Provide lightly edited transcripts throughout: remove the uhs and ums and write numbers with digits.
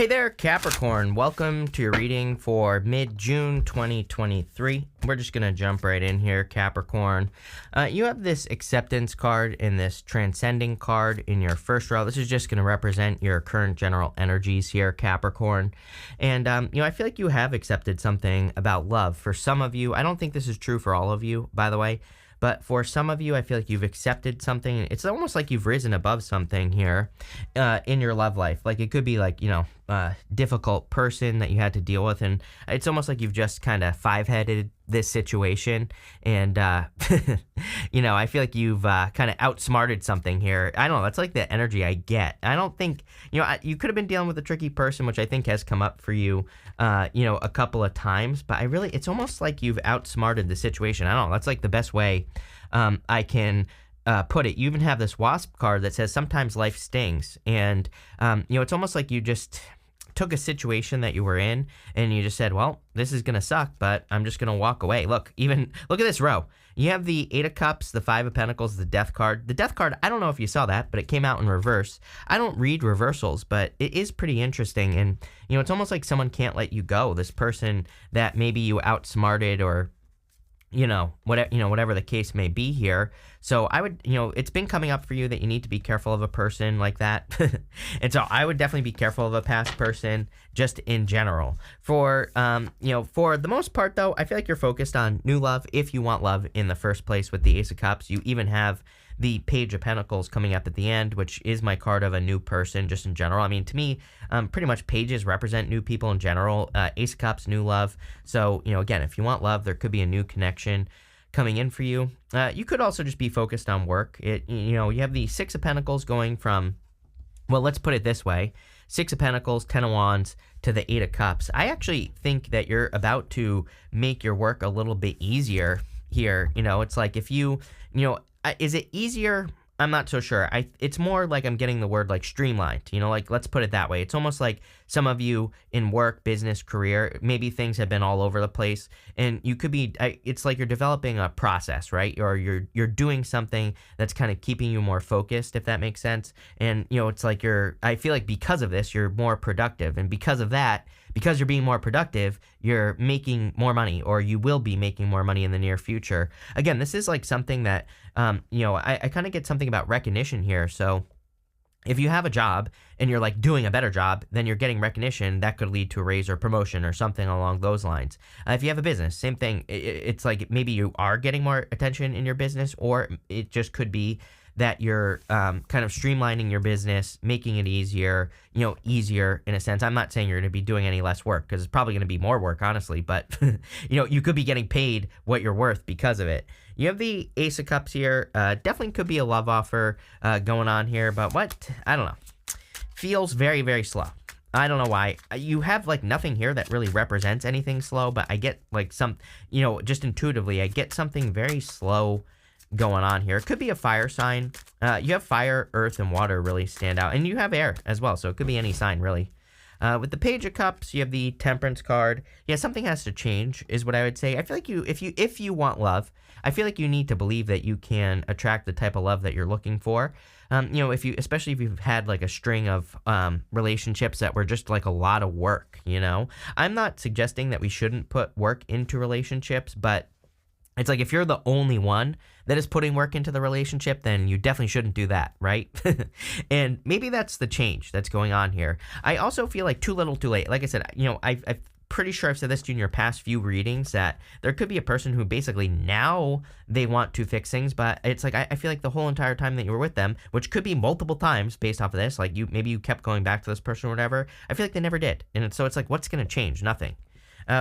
Hey there, Capricorn. Welcome to your reading for mid-June 2023. We're just going to jump right in here, Capricorn. You have this acceptance card and this transcending card in your first row. This is just going to represent your current general energies here, Capricorn. And, I feel like you have accepted something about love. For some of you, I don't think this is true for all of you, by the way. But for some of you, I feel like you've accepted something. It's almost like you've risen above something here in your love life. Like it could be like, a difficult person that you had to deal with. And it's almost like you've just kind of five-headed this situation. And, I feel like you've kind of outsmarted something here. I don't know. That's like the energy I get. I don't think, you could have been dealing with a tricky person, which I think has come up for you, a couple of times. But it's almost like you've outsmarted the situation. I don't know. That's like the best way I can put it. You even have this wasp card that says sometimes life stings. And, it's almost like you just took a situation that you were in and you just said, well, this is going to suck, but I'm just going to walk away. Look at this row. You have the Eight of Cups, the Five of Pentacles, the Death card. The Death card, I don't know if you saw that, but it came out in reverse. I don't read reversals, but it is pretty interesting. And, it's almost like someone can't let you go. This person that maybe you outsmarted or whatever the case may be here. So I would, it's been coming up for you that you need to be careful of a person like that. And so I would definitely be careful of a past person just in general. For the most part though, I feel like you're focused on new love if you want love in the first place with the Ace of Cups. You even have the Page of Pentacles coming up at the end, which is my card of a new person just in general. I mean, to me, pretty much pages represent new people in general. Ace of Cups, new love. So, again, if you want love, there could be a new connection coming in for you. You could also just be focused on work. You have the Six of Pentacles going from, well, let's put it this way. Six of Pentacles, 10 of Wands to the Eight of Cups. I actually think that you're about to make your work a little bit easier here. It's like if is it easier? I'm not so sure. It's more like I'm getting the word like streamlined, let's put it that way. It's almost like some of you in work, business, career, maybe things have been all over the place and you could be, it's like you're developing a process, right? Or you're doing something that's kind of keeping you more focused, if that makes sense. And, it's like I feel like because of this, you're more productive. And because of that, because you're being more productive, you're making more money, or you will be making more money in the near future. Again, this is like something that, I kind of get something about recognition here. So if you have a job and you're like doing a better job, then you're getting recognition that could lead to a raise or promotion or something along those lines. If you have a business, same thing. It's like maybe you are getting more attention in your business, or it just could be that you're kind of streamlining your business, making it easier in a sense. I'm not saying you're going to be doing any less work, because it's probably going to be more work, honestly, but you could be getting paid what you're worth because of it. You have the Ace of Cups here. Definitely could be a love offer going on here, but I don't know. Feels very, very slow. I don't know why. You have like nothing here that really represents anything slow, but I get like just intuitively, I get something very slow going on here. It could be a fire sign. You have fire, earth, and water really stand out, and you have air as well, so it could be any sign really. With the Page of Cups, you have the Temperance card. Yeah, something has to change is what I would say. I feel like if you want love, I feel like you need to believe that you can attract the type of love that you're looking for. Especially if you've had like a string of relationships that were just like a lot of work, I'm not suggesting that we shouldn't put work into relationships, but it's like if you're the only one that is putting work into the relationship, then you definitely shouldn't do that, right? And maybe that's the change that's going on here. I also feel like too little, too late. Like I said, I'm pretty sure I've said this to you in your past few readings, that there could be a person who basically now they want to fix things, but it's like I feel like the whole entire time that you were with them, which could be multiple times based off of this, like maybe you kept going back to this person or whatever. I feel like they never did. And so it's like, what's going to change? Nothing.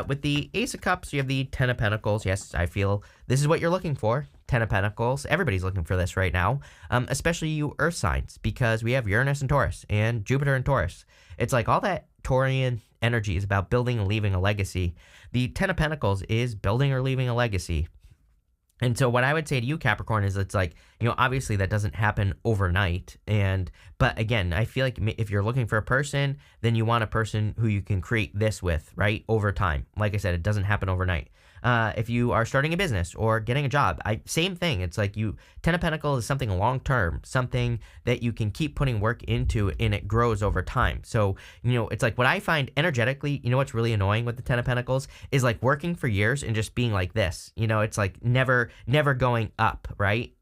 With the Ace of Cups, you have the Ten of Pentacles. Yes, I feel this is what you're looking for. Ten of Pentacles. Everybody's looking for this right now, especially you Earth signs, because we have Uranus and Taurus and Jupiter and Taurus. It's like all that Taurian energy is about building and leaving a legacy. The Ten of Pentacles is building or leaving a legacy. And so what I would say to you, Capricorn, is it's like, obviously that doesn't happen overnight. But again, I feel like if you're looking for a person, then you want a person who you can create this with, right? Over time. Like I said, it doesn't happen overnight. if you are starting a business or getting a job, same thing. It's like Ten of Pentacles is something long term, something that you can keep putting work into and it grows over time. So, it's like what I find energetically, what's really annoying with the Ten of Pentacles is like working for years and just being like this. It's like never going up, right?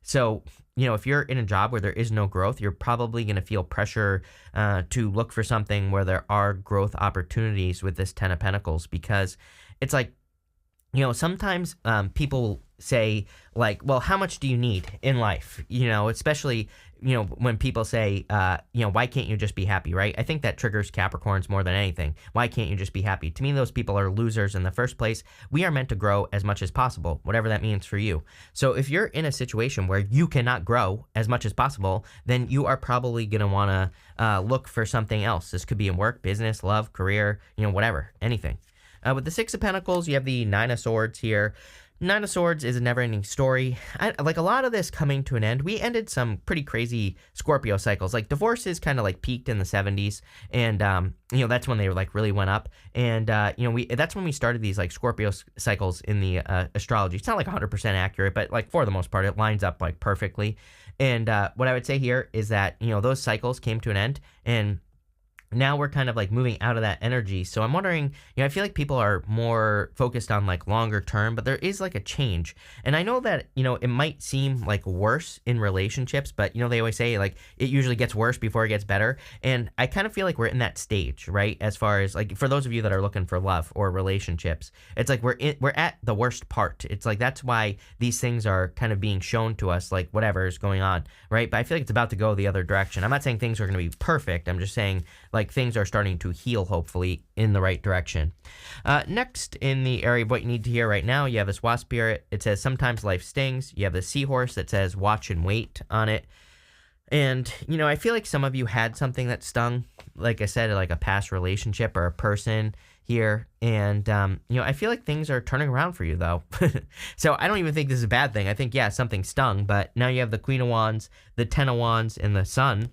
So, if you're in a job where there is no growth, you're probably going to feel pressure to look for something where there are growth opportunities with this Ten of Pentacles, because it's like, sometimes people say like, well, how much do you need in life? Especially, when people say, why can't you just be happy, right? I think that triggers Capricorns more than anything. Why can't you just be happy? To me, those people are losers in the first place. We are meant to grow as much as possible, whatever that means for you. So if you're in a situation where you cannot grow as much as possible, then you are probably going to want to look for something else. This could be in work, business, love, career, whatever, anything. With the Six of Pentacles, you have the Nine of Swords here. Nine of Swords is a never-ending story. Like a lot of this coming to an end. We ended some pretty crazy Scorpio cycles. Like divorces kind of like peaked in the 70s, and that's when they like really went up. And that's when we started these like Scorpio cycles in the astrology. It's not like 100% accurate, but like for the most part, it lines up like perfectly. And what I would say here is that those cycles came to an end, and now we're kind of like moving out of that energy. So I'm wondering, I feel like people are more focused on like longer term, but there is like a change. And I know that, it might seem like worse in relationships, but they always say like it usually gets worse before it gets better. And I kind of feel like we're in that stage, right? As far as like, for those of you that are looking for love or relationships, it's like we're at the worst part. It's like, that's why these things are kind of being shown to us, like whatever is going on, right? But I feel like it's about to go the other direction. I'm not saying things are going to be perfect. I'm just saying like things are starting to heal, hopefully, in the right direction. Next, in the area of what you need to hear right now, you have this Wasp Spirit. It says, sometimes life stings. You have the Seahorse that says, watch and wait on it. And, I feel like some of you had something that stung, like I said, like a past relationship or a person here. And, I feel like things are turning around for you, though. So I don't even think this is a bad thing. I think, yeah, something stung. But now you have the Queen of Wands, the Ten of Wands, and the Sun.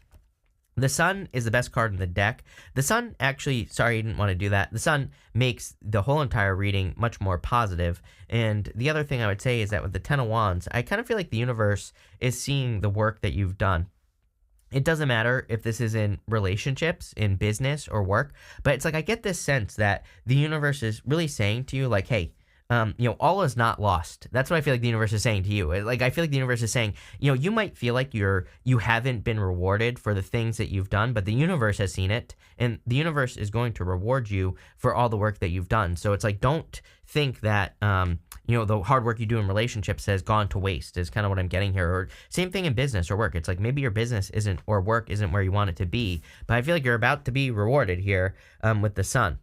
The Sun is the best card in the deck. The Sun actually, sorry, I didn't want to do that. The Sun makes the whole entire reading much more positive. And the other thing I would say is that with the Ten of Wands, I kind of feel like the universe is seeing the work that you've done. It doesn't matter if this is in relationships, in business, or work, but it's like I get this sense that the universe is really saying to you, like, hey, all is not lost. That's what I feel like the universe is saying to you. Like, I feel like the universe is saying, you might feel like you haven't been rewarded for the things that you've done, but the universe has seen it, and the universe is going to reward you for all the work that you've done. So it's like, don't think that, the hard work you do in relationships has gone to waste, is kind of what I'm getting here. Or same thing in business or work. It's like maybe your business isn't, or work isn't where you want it to be, but I feel like you're about to be rewarded here with the Sun.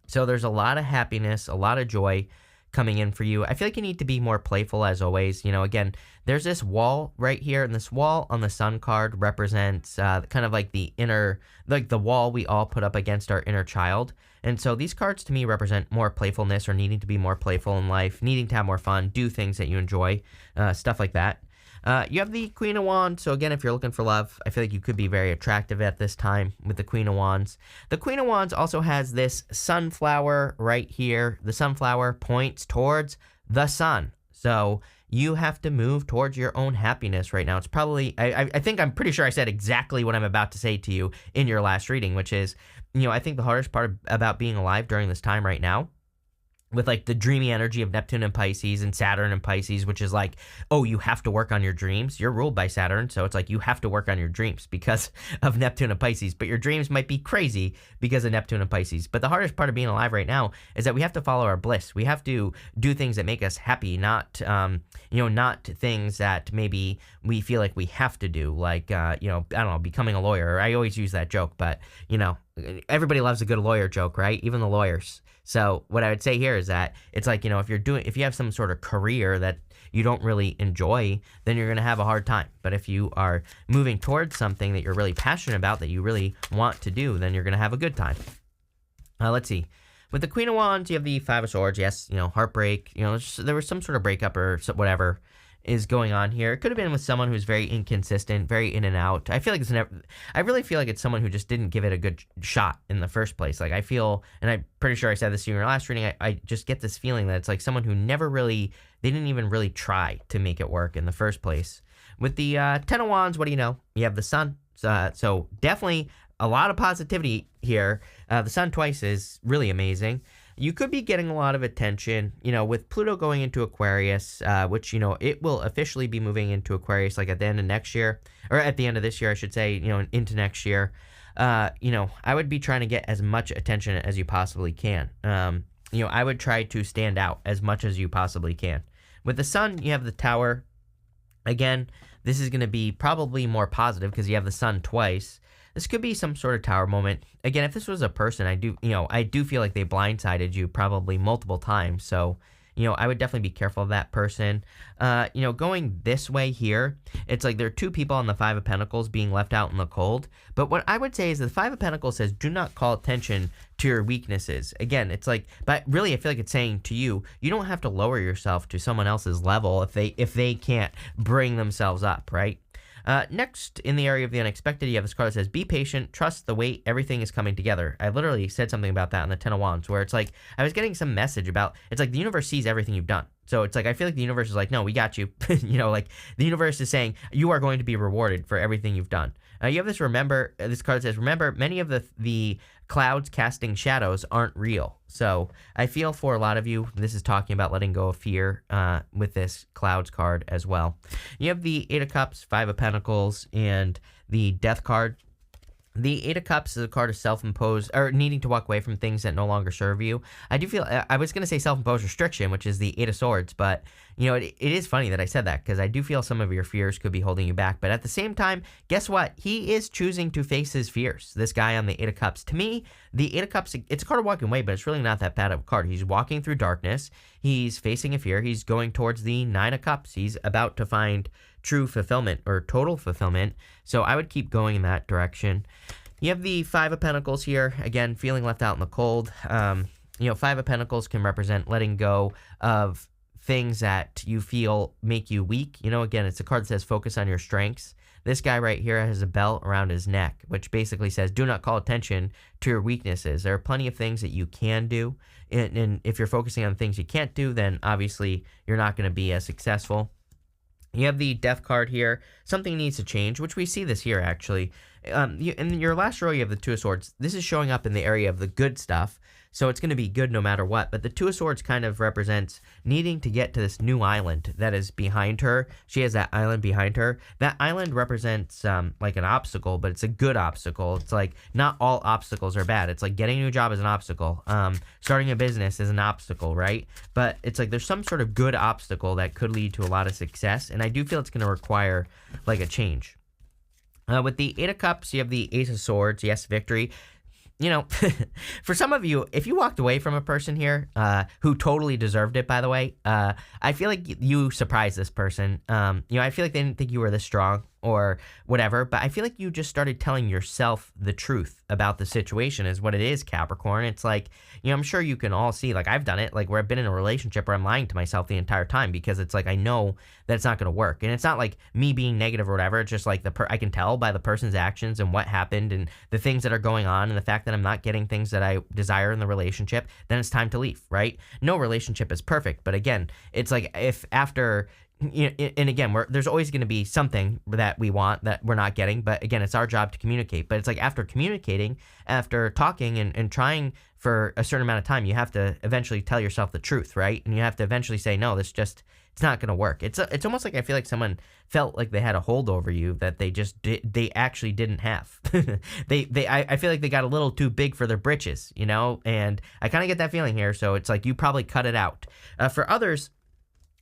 So there's a lot of happiness, a lot of joy coming in for you. I feel like you need to be more playful as always. Again, there's this wall right here, and this wall on the Sun card represents kind of like the inner, like the wall we all put up against our inner child. And so these cards to me represent more playfulness, or needing to be more playful in life, needing to have more fun, do things that you enjoy, stuff like that. You have the Queen of Wands. So again, if you're looking for love, I feel like you could be very attractive at this time with the Queen of Wands. The Queen of Wands also has this sunflower right here. The sunflower points towards the sun. So you have to move towards your own happiness right now. It's probably, I think I'm pretty sure I said exactly what I'm about to say to you in your last reading, which is, I think the hardest part about being alive during this time right now, with like the dreamy energy of Neptune and Pisces and Saturn and Pisces, which is like, oh, you have to work on your dreams. You're ruled by Saturn, so it's like you have to work on your dreams because of Neptune and Pisces. But your dreams might be crazy because of Neptune and Pisces. But the hardest part of being alive right now is that we have to follow our bliss. We have to do things that make us happy, not not things that maybe we feel like we have to do, like I don't know, becoming a lawyer. I always use that joke, but everybody loves a good lawyer joke, right? Even the lawyers. So what I would say here is that it's like, if you have some sort of career that you don't really enjoy, then you're going to have a hard time. But if you are moving towards something that you're really passionate about, that you really want to do, then you're going to have a good time. Let's see. With the Queen of Wands, you have the Five of Swords. Yes, heartbreak. There was some sort of breakup or whatever. is going on here. It could have been with someone who's very inconsistent, very in and out. I feel like I really feel like it's someone who just didn't give it a good shot in the first place. Like I feel, and I'm pretty sure I said this in your last reading, I just get this feeling that it's like someone who they didn't even really try to make it work in the first place. With the Ten of Wands, what do you know? You have the Sun. So definitely a lot of positivity here. The Sun twice is really amazing. You could be getting a lot of attention, with Pluto going into Aquarius, which, it will officially be moving into Aquarius like at the end of next year, or at the end of this year, I should say, into next year. I would be trying to get as much attention as you possibly can. I would try to stand out as much as you possibly can. With the Sun, you have the Tower. Again, this is going to be probably more positive because you have the Sun twice. This could be some sort of Tower moment. Again, if this was a person, I do feel like they blindsided you probably multiple times. So, I would definitely be careful of that person. Going this way here, it's like there are two people on the Five of Pentacles being left out in the cold. But what I would say is the Five of Pentacles says, do not call attention to your weaknesses. Again, it's like, but really I feel like it's saying to you, you don't have to lower yourself to someone else's level if they can't bring themselves up, right? Next, in the area of the unexpected, you have this card that says, be patient, trust the wait, everything is coming together. I literally said something about that on the Ten of Wands, where it's like, I was getting some message about, it's like the universe sees everything you've done. So it's like, I feel like the universe is like, no, we got you. Like the universe is saying, you are going to be rewarded for everything you've done. You have this card says, remember, many of the clouds casting shadows aren't real. So I feel for a lot of you, this is talking about letting go of fear with this clouds card as well. You have the Eight of Cups, Five of Pentacles, and the Death card. The Eight of Cups is a card of self-imposed, or needing to walk away from things that no longer serve you. I do feel, I was going to say self-imposed restriction, which is the Eight of Swords, but, it is funny that I said that, because I do feel some of your fears could be holding you back. But at the same time, guess what? He is choosing to face his fears, this guy on the Eight of Cups. To me, the Eight of Cups, it's a card of walking away, but it's really not that bad of a card. He's walking through darkness. He's facing a fear. He's going towards the Nine of Cups. He's about to find true fulfillment or total fulfillment. So I would keep going in that direction. You have the Five of Pentacles here, again, feeling left out in the cold. Five of Pentacles can represent letting go of things that you feel make you weak. Again, it's a card that says focus on your strengths. This guy right here has a belt around his neck, which basically says do not call attention to your weaknesses. There are plenty of things that you can do. And if you're focusing on things you can't do, then obviously you're not going to be as successful. You have the Death card here. Something needs to change, which we see this here, actually. In your last row, you have the Two of Swords. This is showing up in the area of the good stuff, so it's going to be good no matter what. But the Two of Swords kind of represents needing to get to this new island that is behind her. She has that island behind her. That island represents like an obstacle, but it's a good obstacle. It's like not all obstacles are bad. It's like getting a new job is an obstacle. Starting a business is an obstacle, right? But it's like there's some sort of good obstacle that could lead to a lot of success, and I do feel it's going to require like a change. With the Eight of Cups, you have the Ace of Swords. Yes, victory. For some of you, if you walked away from a person here who totally deserved it, by the way, I feel like you surprised this person. I feel like they didn't think you were this strong or whatever, but I feel like you just started telling yourself the truth about the situation is what it is, Capricorn. It's like, I'm sure you can all see, like I've done it, like where I've been in a relationship where I'm lying to myself the entire time because it's like I know that it's not going to work. And it's not like me being negative or whatever. It's just like I can tell by the person's actions and what happened and the things that are going on and the fact that I'm not getting things that I desire in the relationship, then it's time to leave, right? No relationship is perfect, but again, it's like if after... and again, there's always going to be something that we want that we're not getting, but again, it's our job to communicate. But it's like after communicating, after talking and trying for a certain amount of time, you have to eventually tell yourself the truth, right? And you have to eventually say, no, it's not going to work. It's almost like I feel like someone felt like they had a hold over you that they actually didn't have. I feel like they got a little too big for their britches, and I kind of get that feeling here. So it's like you probably cut it out. For others,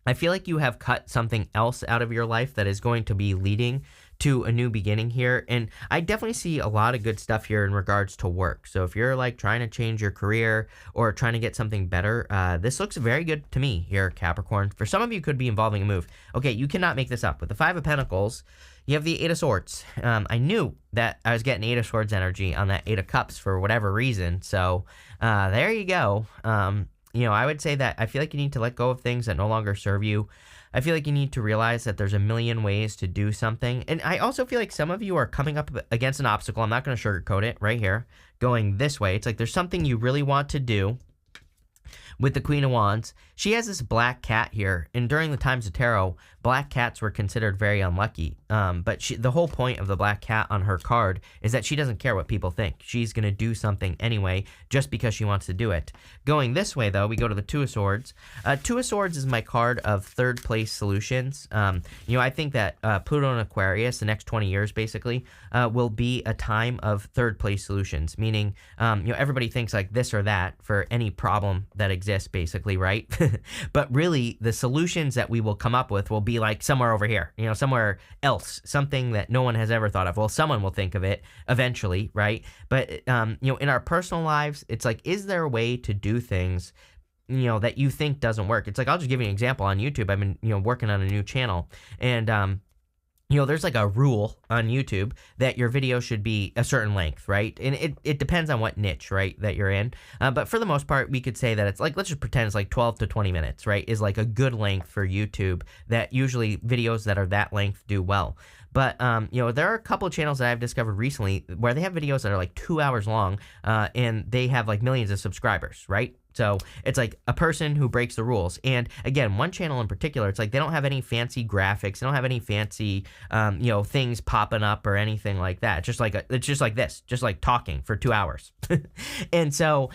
I feel like you have cut something else out of your life that is going to be leading to a new beginning here. And I definitely see a lot of good stuff here in regards to work. So if you're like trying to change your career or trying to get something better, this looks very good to me here, Capricorn. For some of you, could be involving a move. Okay, you cannot make this up. With the Five of Pentacles, you have the Eight of Swords. I knew that I was getting Eight of Swords energy on that Eight of Cups for whatever reason. So there you go. I would say that I feel like you need to let go of things that no longer serve you. I feel like you need to realize that there's a million ways to do something. And I also feel like some of you are coming up against an obstacle. I'm not going to sugarcoat it right here, going this way. It's like there's something you really want to do with the Queen of Wands. She has this black cat here, and during the times of tarot, black cats were considered very unlucky. But the whole point of the black cat on her card is that she doesn't care what people think. She's going to do something anyway, just because she wants to do it. Going this way, though, we go to the Two of Swords. Two of Swords is my card of third place solutions. I think that Pluto and Aquarius, the next 20 years, basically, will be a time of third place solutions, meaning, everybody thinks like this or that for any problem that exists, basically, right? But really, the solutions that we will come up with will be like somewhere over here, somewhere else, something that no one has ever thought of. Well, someone will think of it eventually, right? But, in our personal lives, it's like, is there a way to do things, that you think doesn't work? It's like, I'll just give you an example on YouTube. I've been, working on a new channel, and, there's like a rule on YouTube that your video should be a certain length, right? And it depends on what niche, right, that you're in. But for the most part, we could say that it's like, let's just pretend it's like 12 to 20 minutes, right, is like a good length for YouTube, that usually videos that are that length do well. But, there are a couple of channels that I've discovered recently where they have videos that are like 2 hours long, and they have like millions of subscribers, right? So it's like a person who breaks the rules. And again, one channel in particular, it's like they don't have any fancy graphics. They don't have any fancy, things popping up or anything like that. It's just like this, just like talking for 2 hours. And so,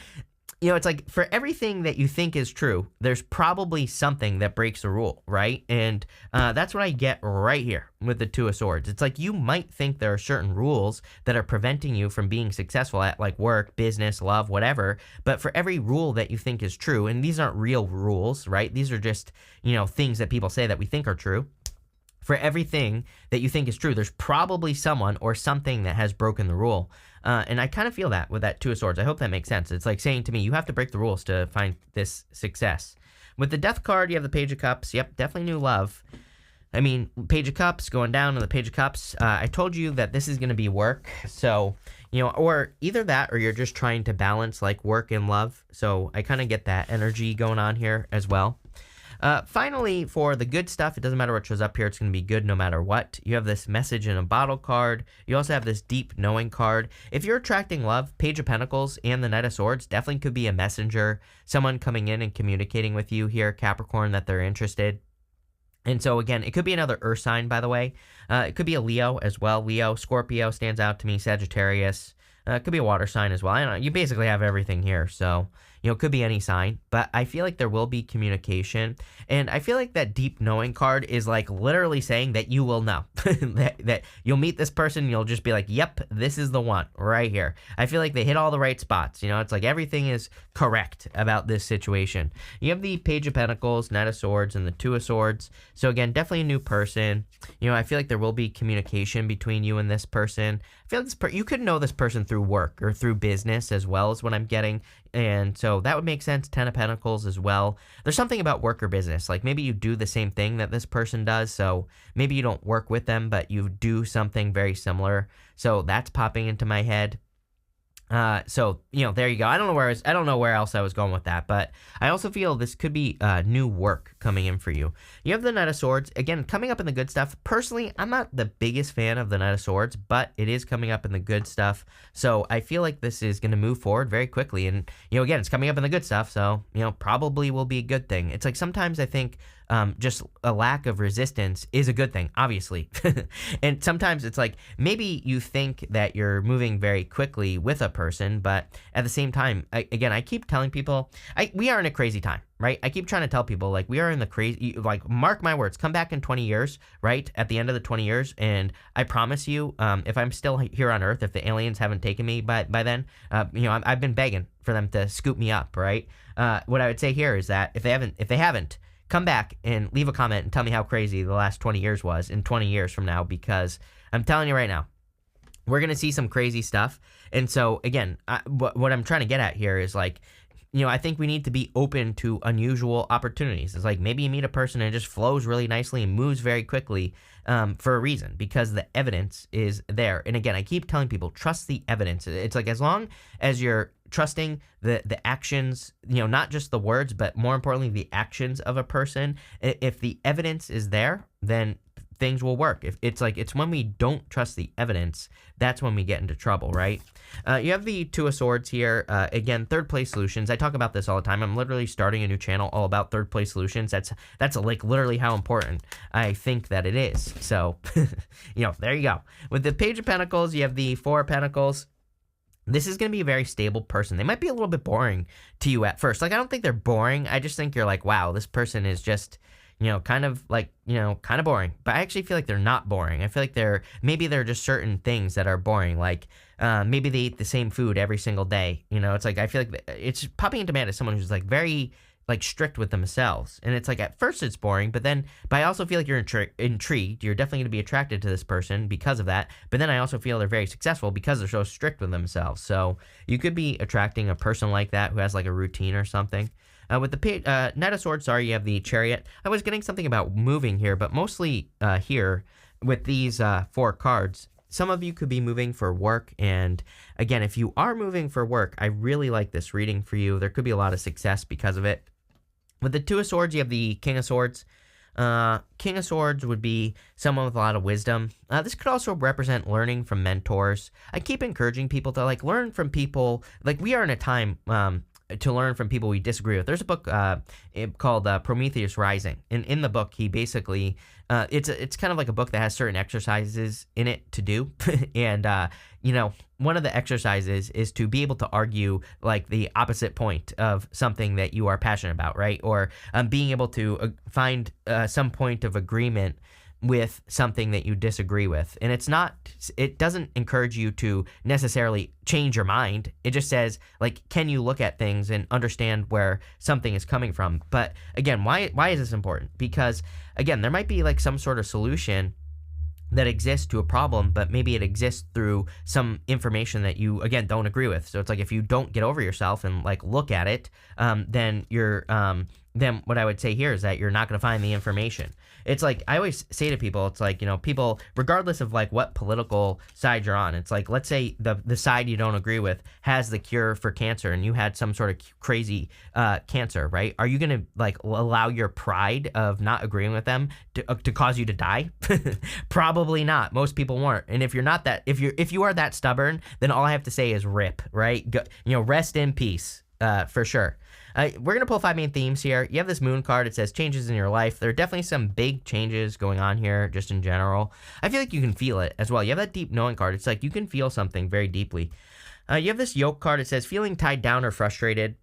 it's like for everything that you think is true, there's probably something that breaks the rule, right? And that's what I get right here with the Two of Swords. It's like you might think there are certain rules that are preventing you from being successful at like work, business, love, whatever. But for every rule that you think is true, and these aren't real rules, right? These are just, things that people say that we think are true. For everything that you think is true, there's probably someone or something that has broken the rule. And I kind of feel that with that Two of Swords. I hope that makes sense. It's like saying to me, you have to break the rules to find this success. With the Death card, you have the Page of Cups. Yep, definitely new love. I mean, Page of Cups, going down to the Page of Cups. I told you that this is going to be work. So, or either that or you're just trying to balance like work and love. So I kind of get that energy going on here as well. Finally, for the good stuff, it doesn't matter what shows up here. It's going to be good no matter what. You have this Message in a Bottle card. You also have this Deep Knowing card. If you're attracting love, Page of Pentacles and the Knight of Swords definitely could be a messenger, someone coming in and communicating with you here, Capricorn, that they're interested. And so, again, it could be another Earth sign, by the way. It could be a Leo as well. Leo, Scorpio stands out to me, Sagittarius. It could be a water sign as well. I don't know. You basically have everything here. So, it could be any sign. But I feel like there will be communication. And I feel like that Deep Knowing card is like literally saying that you will know. that you'll meet this person and you'll just be like, yep, this is the one right here. I feel like they hit all the right spots. It's like everything is correct about this situation. You have the Page of Pentacles, Knight of Swords, and the Two of Swords. So again, definitely a new person. I feel like there will be communication between you and this person. I feel like you could know this person through work or through business as well, is what I'm getting. And so that would make sense. Ten of Pentacles as well. There's something about work or business. Like maybe you do the same thing that this person does. So maybe you don't work with them, but you do something very similar. So that's popping into my head. So there you go. I don't know where else I was going with that, but I also feel this could be new work coming in for you. You have the Knight of Swords, again, coming up in the good stuff. Personally, I'm not the biggest fan of the Knight of Swords, but it is coming up in the good stuff. So I feel like this is going to move forward very quickly. And, again, it's coming up in the good stuff. So, probably will be a good thing. It's like sometimes I think just a lack of resistance is a good thing, obviously. And sometimes it's like maybe you think that you're moving very quickly with a person, but at the same time, I keep telling people, we are in a crazy time, right? I keep trying to tell people, like, we are in the crazy, like, mark my words, come back in 20 years, right? At the end of the 20 years, and I promise you, if I'm still here on Earth, if the aliens haven't taken me by then, I've been begging for them to scoop me up, right? What I would say here is that if they haven't, come back and leave a comment and tell me how crazy the last 20 years was in 20 years from now, because I'm telling you right now, we're going to see some crazy stuff. And so, again, what I'm trying to get at here is like, I think we need to be open to unusual opportunities. It's like maybe you meet a person and it just flows really nicely and moves very quickly for a reason, because the evidence is there. And again, I keep telling people, trust the evidence. It's like as long as you're trusting the actions, not just the words, but more importantly, the actions of a person. If the evidence is there, then things will work. If it's when we don't trust the evidence, that's when we get into trouble, right? You have the Two of Swords here. Again, third place solutions. I talk about this all the time. I'm literally starting a new channel all about third place solutions. That's like literally how important I think that it is. So, there you go. With the Page of Pentacles, you have the Four of Pentacles. This is going to be a very stable person. They might be a little bit boring to you at first. Like, I don't think they're boring. I just think you're like, wow, this person is just, kind of boring. But I actually feel like they're not boring. I feel like maybe they're just certain things that are boring. Like, maybe they eat the same food every single day. It's like, I feel like it's popping into man as someone who's like very like strict with themselves. And it's like, at first it's boring, but I also feel like you're intrigued. You're definitely going to be attracted to this person because of that. But then I also feel they're very successful because they're so strict with themselves. So you could be attracting a person like that who has like a routine or something. With the Knight of Swords, you have the Chariot. I was getting something about moving here, but mostly here with these 4 cards, some of you could be moving for work. And again, if you are moving for work, I really like this reading for you. There could be a lot of success because of it. With the Two of Swords, you have the King of Swords. King of Swords would be someone with a lot of wisdom. This could also represent learning from mentors. I keep encouraging people to like learn from people. Like, we are in a time to learn from people we disagree with. There's a book called Prometheus Rising. And in the book, he basically, it's kind of like a book that has certain exercises in it to do. And, one of the exercises is to be able to argue like the opposite point of something that you are passionate about, right? Or being able to find some point of agreement with something that you disagree with. And it doesn't encourage you to necessarily change your mind. It just says, like, can you look at things and understand where something is coming from? But again, why is this important? Because again, there might be like some sort of solution that exists to a problem, but maybe it exists through some information that you, again, don't agree with. So it's like, if you don't get over yourself and like look at it, then then what I would say here is that you're not going to find the information. It's like, I always say to people, it's like, people, regardless of like what political side you're on, it's like, let's say the side you don't agree with has the cure for cancer and you had some sort of crazy cancer, right? Are you going to like allow your pride of not agreeing with them to cause you to die? Probably not. Most people won't. And if you're not that, if you are that stubborn, then all I have to say is rip, right? Rest in peace, for sure. We're going to pull 5 main themes here. You have this Moon card. It says changes in your life. There are definitely some big changes going on here just in general. I feel like you can feel it as well. You have that Deep Knowing card. It's like you can feel something very deeply. You have this Yoke card. It says feeling tied down or frustrated.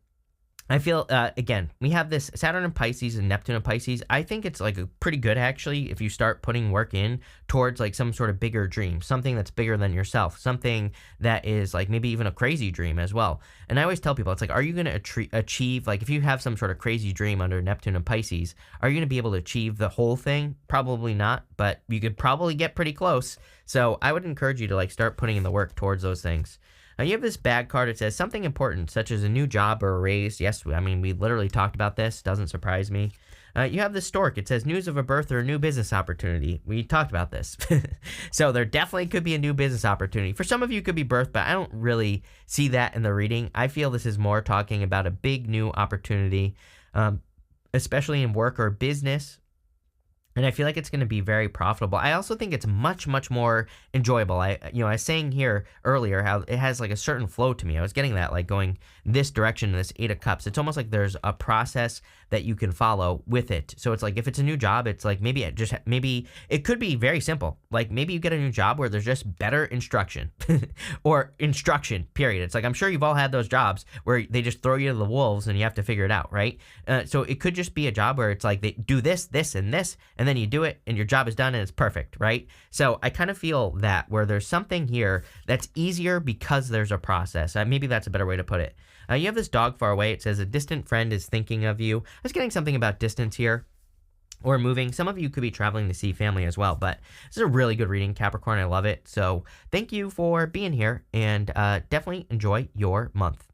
I feel, again, we have this Saturn in Pisces and Neptune in Pisces. I think it's like pretty good, actually, if you start putting work in towards like some sort of bigger dream, something that's bigger than yourself, something that is like maybe even a crazy dream as well. And I always tell people, it's like, are you going to achieve, like if you have some sort of crazy dream under Neptune and Pisces, are you going to be able to achieve the whole thing? Probably not, but you could probably get pretty close. So I would encourage you to like start putting in the work towards those things. You have this Bag card. It says something important, such as a new job or a raise. Yes, I mean, we literally talked about this. Doesn't surprise me. You have the Stork. It says news of a birth or a new business opportunity. We talked about this. So there definitely could be a new business opportunity. For some of you, it could be birth, but I don't really see that in the reading. I feel this is more talking about a big new opportunity, especially in work or business. And I feel like it's going to be very profitable. I also think it's much, much more enjoyable. I was saying here earlier how it has like a certain flow to me. I was getting that, like going this direction, this 8 of Cups. It's almost like there's a process that you can follow with it. So it's like, if it's a new job, it's like maybe it could be very simple. Like maybe you get a new job where there's just better instruction or instruction, period. It's like, I'm sure you've all had those jobs where they just throw you to the wolves and you have to figure it out, right? So it could just be a job where it's like they do this, and this, and then you do it and your job is done and it's perfect, right? So I kind of feel that where there's something here that's easier because there's a process. Maybe that's a better way to put it. You have this Dog far away. It says a distant friend is thinking of you. I was getting something about distance here or moving. Some of you could be traveling to see family as well, but this is a really good reading, Capricorn. I love it. So thank you for being here and definitely enjoy your month.